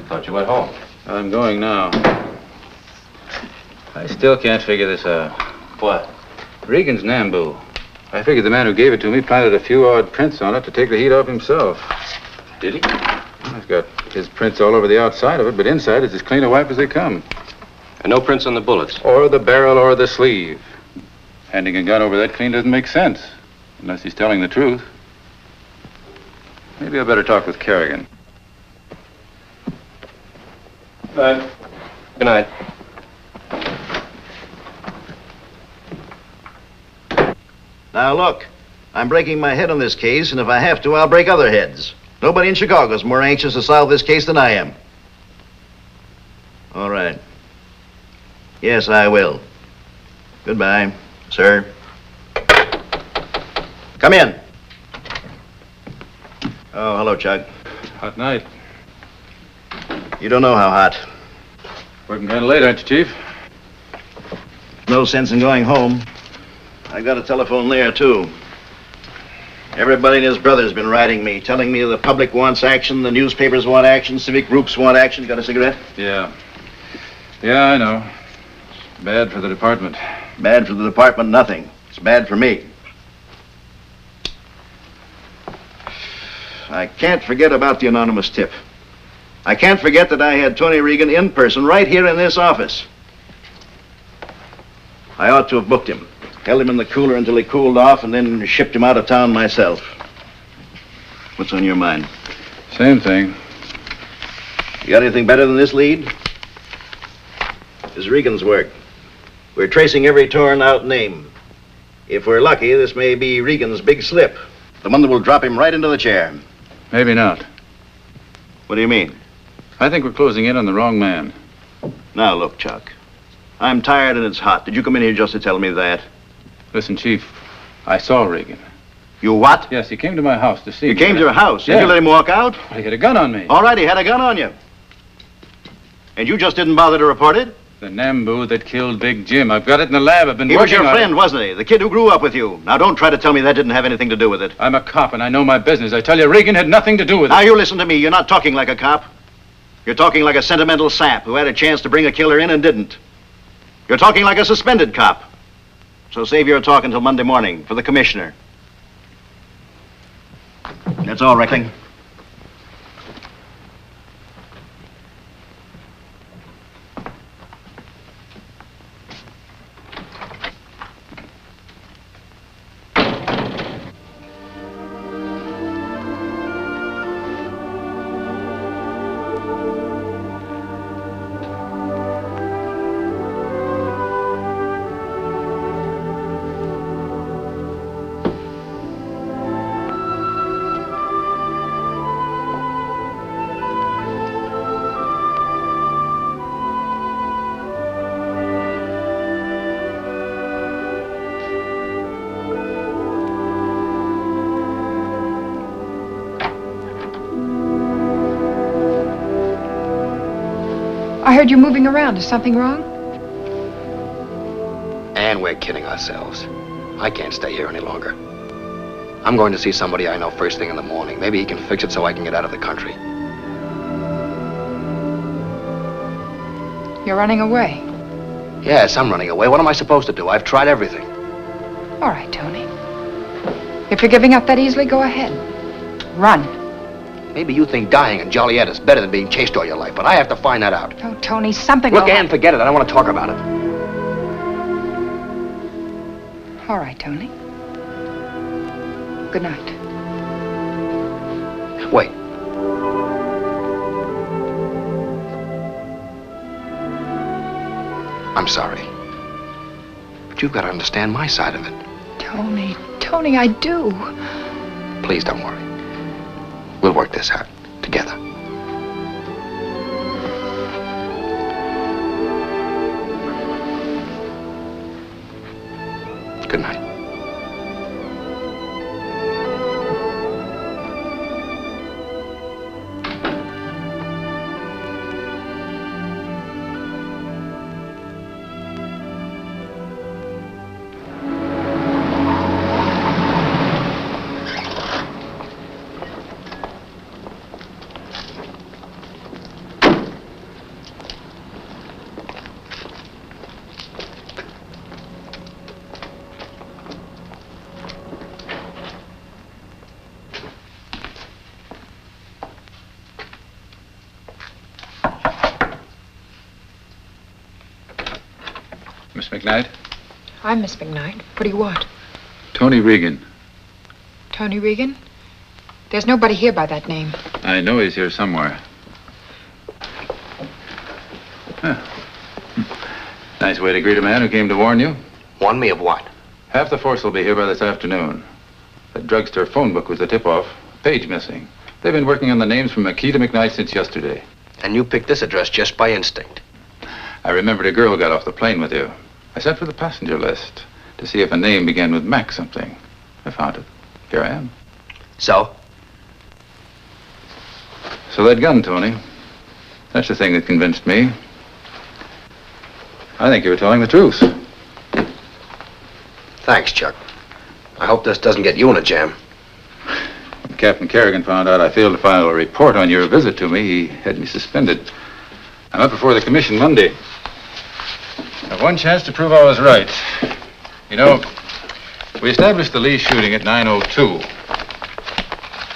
Thought you went home. I'm going now. I still can't figure this out. What? Regan's Nambu. I figured the man who gave it to me planted a few odd prints on it to take the heat off himself. Did he? I've got his prints all over the outside of it, but inside it's as clean a wipe as they come. And no prints on the bullets? Or the barrel or the sleeve. Handing a gun over that clean doesn't make sense, unless he's telling the truth. Maybe I better talk with Kerrigan. Good night. Now, look, I'm breaking my head on this case, and if I have to, I'll break other heads. Nobody in Chicago is more anxious to solve this case than I am. All right. Yes, I will. Goodbye, sir. Come in. Oh, hello, Chuck. Hot night. You don't know how hot. Working kind of late, aren't you, Chief? No sense in going home. I got a telephone there, too. Everybody and his brother's been writing me, telling me the public wants action, the newspapers want action, civic groups want action. Got a cigarette? Yeah. Yeah, I know. Bad for the department. Bad for the department, nothing. It's bad for me. I can't forget about the anonymous tip. I can't forget that I had Tony Regan in person right here in this office. I ought to have booked him. Held him in the cooler until he cooled off and then shipped him out of town myself. What's on your mind? Same thing. You got anything better than this lead? This is Regan's work. We're tracing every torn out name. If we're lucky, this may be Regan's big slip. The one that will drop him right into the chair. Maybe not. What do you mean? I think we're closing in on the wrong man. Now, look, Chuck. I'm tired and it's hot. Did you come in here just to tell me that? Listen, Chief, I saw Regan. You what? Yes, he came to my house to see me. You came to your house? Yeah. And you let him walk out? Well, he had a gun on me. All right, he had a gun on you. And you just didn't bother to report it? The Nambu that killed Big Jim. I've got it in the lab. I've been He was working your on friend, it. wasn't he? The kid who grew up with you. Now, don't try to tell me that didn't have anything to do with it. I'm a cop, and I know my business. I tell you, Regan had nothing to do with it. Now, you listen to me. You're not talking like a cop. You're talking like a sentimental sap who had a chance to bring a killer in and didn't. You're talking like a suspended cop. So save your talk until Monday morning for the commissioner. That's all, Reckling. I heard you moving around. Is something wrong? And we're kidding ourselves. I can't stay here any longer. I'm going to see somebody I know first thing in the morning. Maybe he can fix it so I can get out of the country. You're running away. Yes, I'm running away. What am I supposed to do? I've tried everything. All right, Tony. If you're giving up that easily, go ahead. Run. Maybe you think dying in Joliet is better than being chased all your life, but I have to find that out. Oh, Tony, something Look, will Ann, forget it. I don't want to talk about it. All right, Tony. Good night. Wait. I'm sorry. But you've got to understand my side of it. Tony, I do. Please don't worry. We'll work this out together. Good night. Miss McKnight? I'm Miss McKnight. What do you want? Tony Regan. Tony Regan? There's nobody here by that name. I know he's here somewhere. Huh. Nice way to greet a man who came to warn you. Warn me of what? Half the force will be here by this afternoon. That drugstore phone book was the tip-off. Page missing. They've been working on the names from McKee to McKnight since yesterday. And you picked this address just by instinct. I remembered a girl who got off the plane with you. I sent for the passenger list to see if a name began with Mac something. I found it. Here I am. So? So that gun, Tony. That's the thing that convinced me. I think you were telling the truth. Thanks, Chuck. I hope this doesn't get you in a jam. When Captain Kerrigan found out I failed to file a report on your visit to me, he had me suspended. I'm up before the commission Monday. I have one chance to prove I was right. You know, we established the Lee shooting at 9:02.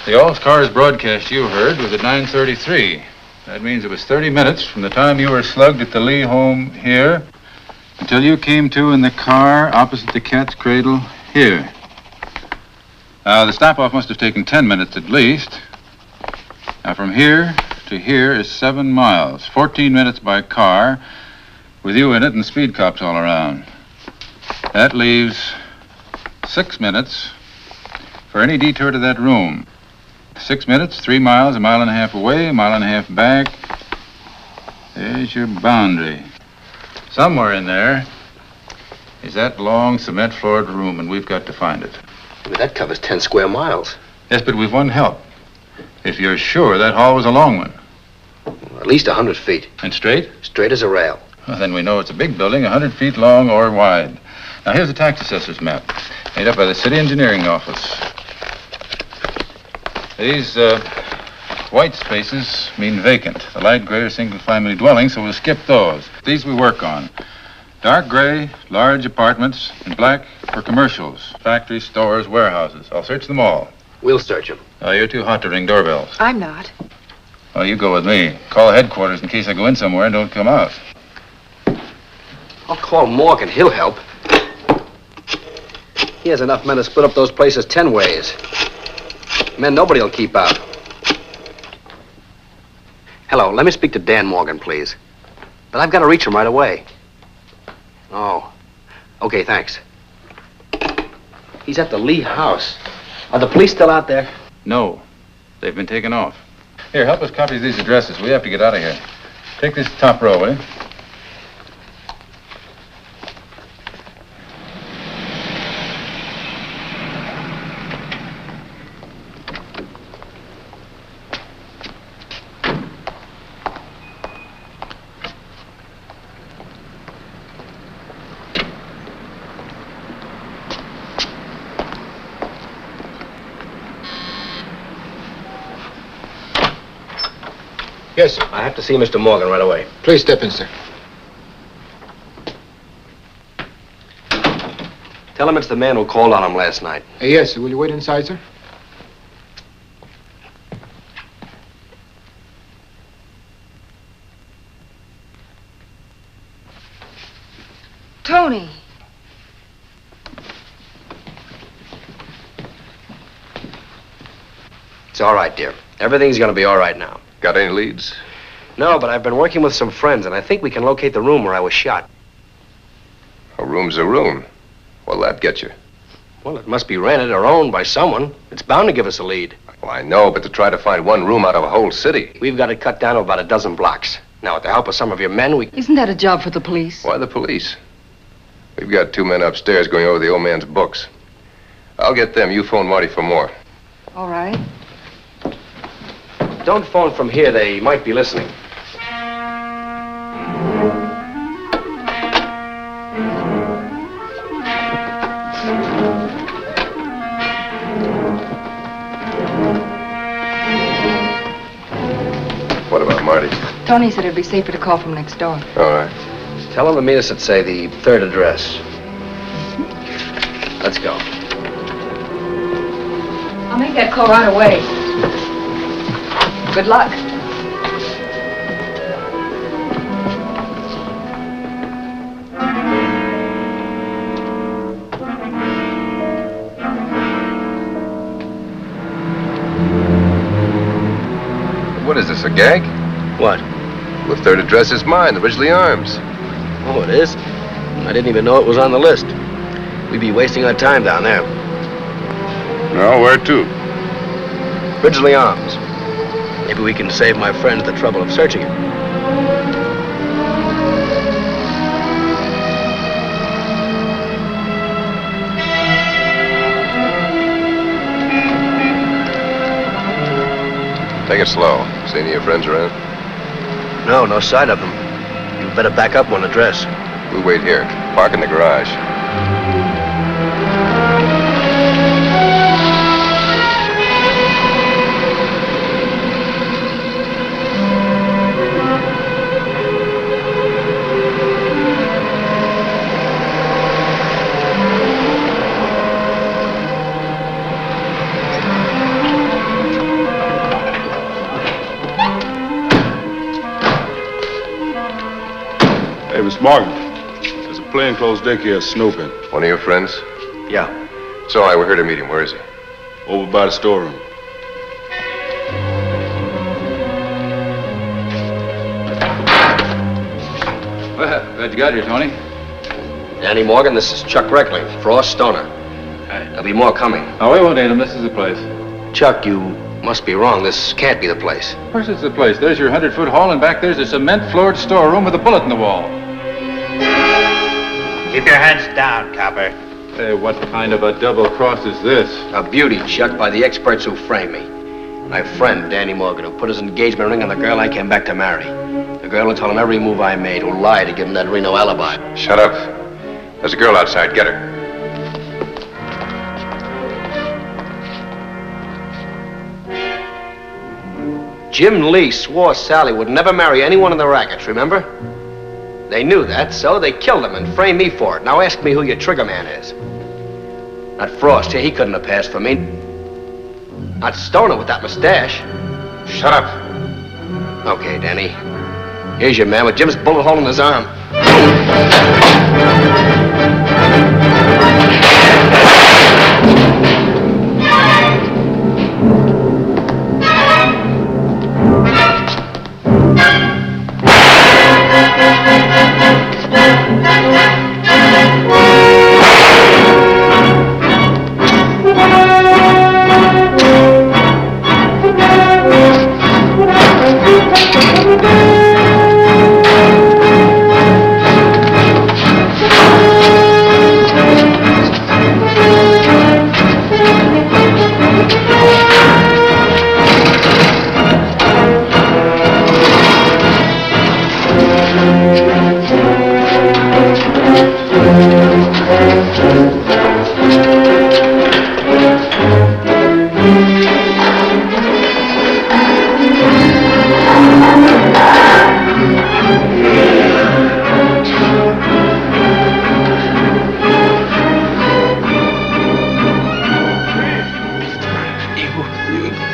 The all-cars broadcast you heard was at 9:33. That means it was 30 minutes from the time you were slugged at the Lee home here until you came to in the car opposite the Cat's Cradle here. Now, the stop-off must have taken 10 minutes at least. Now, from here to here is 7 miles, 14 minutes by car, with you in it and speed cops all around. That leaves 6 minutes for any detour to that room. 6 minutes, 3 miles, 1.5 miles away, 1.5 miles back. There's your boundary. Somewhere in there is that long cement-floored room, and we've got to find it. But that covers 10 square miles. Yes, but we've one help. If you're sure that hall was a long one. At least 100 feet. And straight? Straight as a rail. Well, then we know it's a big building, 100 feet long or wide. Now, here's the tax assessor's map, made up by the city engineering office. These white spaces mean vacant. The light gray are single-family dwellings, so we'll skip those. These we work on. Dark gray, large apartments, and black for commercials, factories, stores, warehouses. I'll search them all. We'll search them. Oh, you're too hot to ring doorbells. I'm not. Well, you go with me. Call headquarters in case I go in somewhere and don't come out. I'll call Morgan. He'll help. He has enough men to split up those places 10 ways. Men nobody will keep out. Hello, let me speak to Dan Morgan, please. But I've got to reach him right away. Oh. Okay, thanks. He's at the Lee house. Are the police still out there? No. They've been taken off. Here, help us copy these addresses. We have to get out of here. Take this top row, will you? Yes, sir. I have to see Mr. Morgan right away. Please step in, sir. Tell him it's the man who called on him last night. Yes, sir. Will you wait inside, sir? Tony. It's all right, dear. Everything's gonna be all right now. Got any leads? No, but I've been working with some friends, and I think we can locate the room where I was shot. A room's a room. What'll that get you? Well, it must be rented or owned by someone. It's bound to give us a lead. Well, I know, but to try to find one room out of a whole city. We've got it cut down to about a dozen blocks. Now, with the help of some of your men, we... Isn't that a job for the police? Why the police? We've got 2 men upstairs going over the old man's books. I'll get them. You phone Marty for more. All right. Don't phone from here. They might be listening. What about Marty? Tony said it'd be safer to call from next door. All right. Tell them to meet us at, say, the 3rd address. Let's go. I'll make that call right away. Good luck. What is this, a gag? What? The third address is mine, the Ridgely Arms. Oh, it is? I didn't even know it was on the list. We'd be wasting our time down there. No, where to? Ridgely Arms. Maybe we can save my friends the trouble of searching it. Take it slow. See any of your friends around? No, no sight of them. You better back up one address. We'll wait here. Park in the garage. Hey, Miss Morgan, there's a plainclothes daycare snooping. One of your friends? Yeah. It's all right, we're here to meet him. Where is he? Over by the storeroom. Well, glad you got here, Tony. Danny Morgan, this is Chuck Reckling, Frost Stoner. There'll be more coming. Oh, we won't need him. This is the place. Chuck, you must be wrong. This can't be the place. Of course it's the place. There's your 100-foot hall, and back there's a cement-floored storeroom with a bullet in the wall. Keep your hands down, copper. Hey, what kind of a double cross is this? A beauty, Chuck, by the experts who framed me. My friend, Danny Morgan, who put his engagement ring on the girl I came back to marry. The girl who told him every move I made, who lied to give him that Reno alibi. Shut up. There's a girl outside. Get her. Jim Lee swore Sally would never marry anyone in the rackets, remember? They knew that, so they killed him and framed me for it. Now ask me who your trigger man is. Not Frost here, he couldn't have passed for me. Not Stoner with that mustache. Shut up. Okay, Danny. Here's your man with Jim's bullet hole in his arm.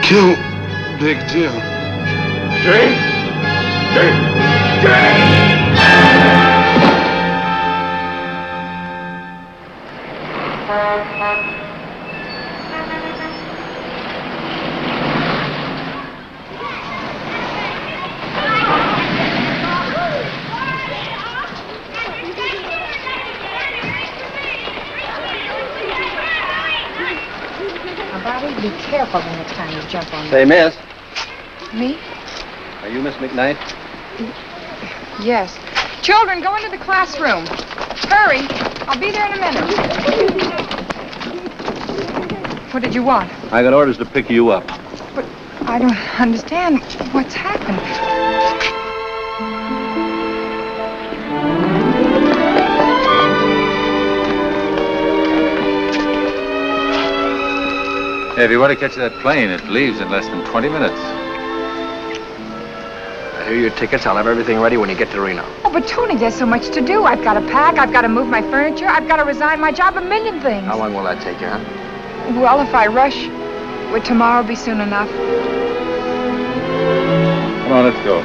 Kill Big Jim. Jay? Bobby, be careful the next time you jump on Say, miss. Me? Are you Miss McKnight? Yes. Children, go into the classroom. Hurry. I'll be there in a minute. What did you want? I got orders to pick you up. But I don't understand what's happened. Hey, if you want to catch that plane, it leaves in less than 20 minutes. Here are your tickets. I'll have everything ready when you get to Reno. Oh, but Tony, there's so much to do. I've got to pack. I've got to move my furniture. I've got to resign my job. A million things. How long will that take you, huh? Well, if I rush, would tomorrow be soon enough? Come on, let's go.